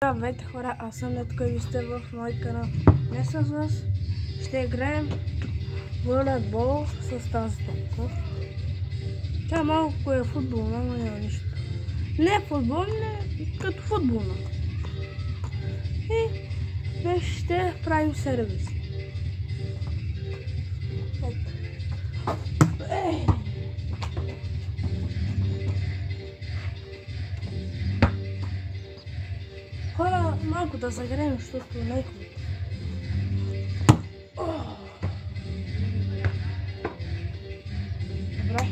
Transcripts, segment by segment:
Здравейте хора, аз съм Недко и ви сте в мой канал. Днес с вас ще играем волейбол с тази топка. Тя малко е футболна, но няма нищо. Не е футболна, като футболна. И днес ще правим сервис. Хора, малко да загреем, защото не е хубаво. Добре.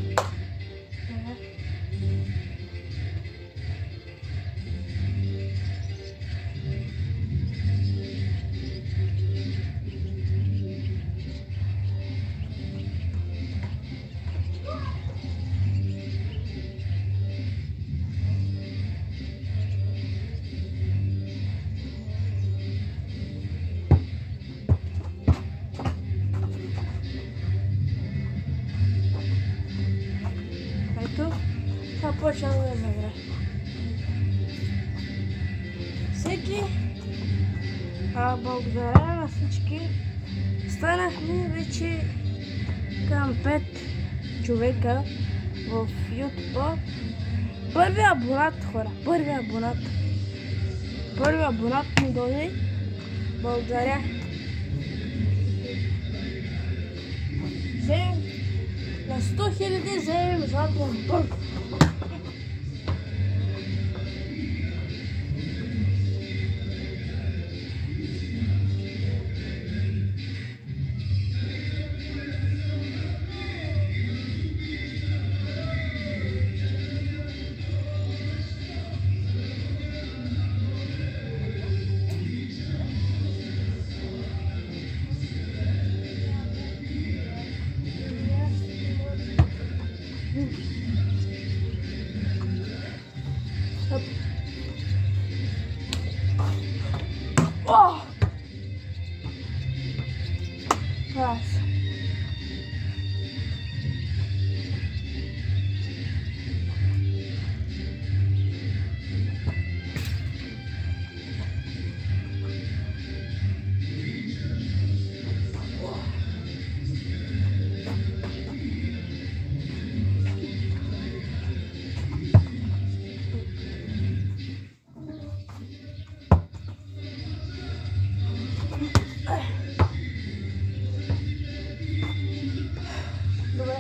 Ето, това почваме да загре. Всеки, благодаря на всички, станахме вече към 5 човека в YouTube. Първият абонат, хора, първият абонат ми дойде. Благодаря. На 100 000 вземем златен бърг. О! Клас. Добре.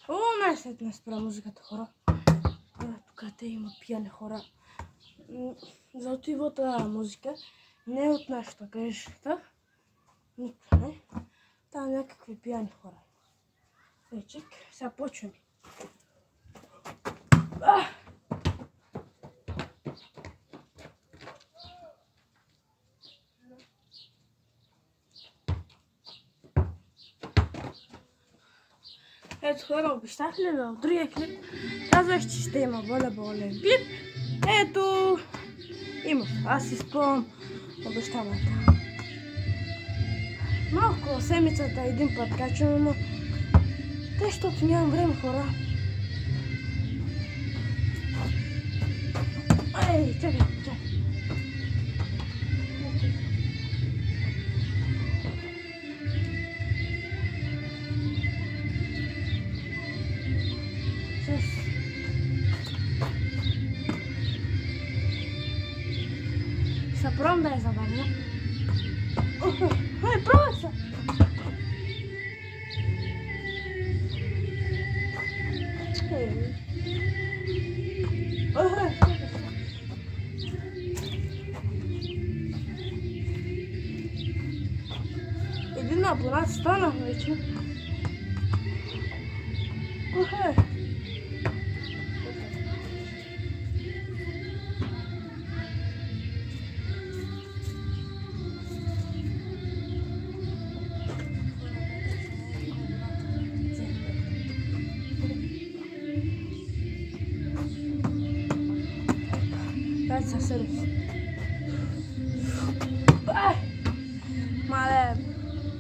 О, най-сетне спра музиката, хора. Тук те има пияни хора. За отивата музика не е от нашата къща. Никога не. Там някакви пияни хора. Чек, сега почваме. Ето хора, обещах ли в другия клип? Казах, че ще има волейболен клип. Ето, има. Аз изпълням обещанията. Малко седмицата един път качвам, но те, защото нямам време, хора. Ей, чакай. Пробвам да я забавя. Ай, пробвай се! Един абонат стана вече. са сервис. Мале,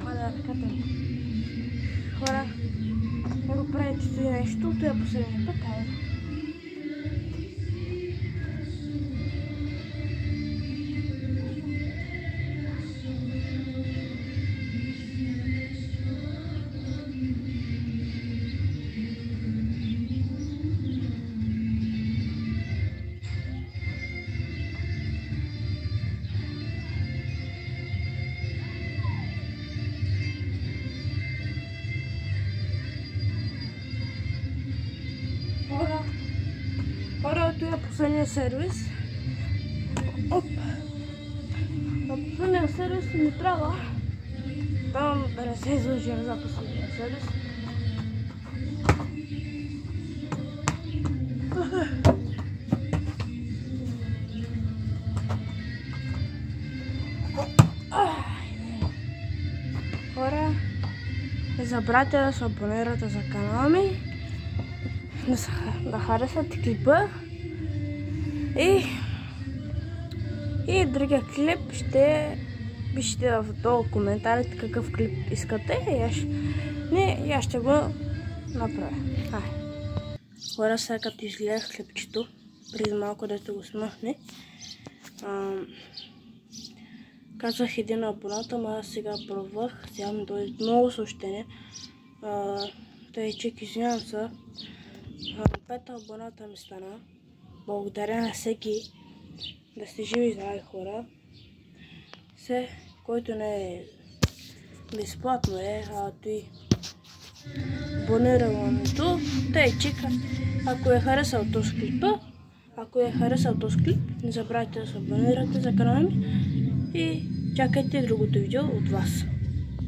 ръката ми. Хора, не го правите това нещо, това е последния път, айде. Хора, това е последния сервис. Оп! На последния сервис ми трябва да не се излъжим за последния сервис. Хора, не забравяйте да се абонирате за канала ми, да харесате клипа и другия клип ще пишете в долу коментарите какъв клип искате и аз ще го направя. Хора, сега като изгледах клипчето, преди малко дето го смъхне, казах един абоната, но аз сега пробвах, сега ми дойде много съобщения. Тъй чек, извинявам се, 5 абоната ми стана. Благодаря на всеки, да сте живи и здрави, хора. Все, който не е безплатно той абонирането. Тъй чек, ако е харесал този клип, не забравяйте да се абонирате за канала ми и чакайте другото видео от вас.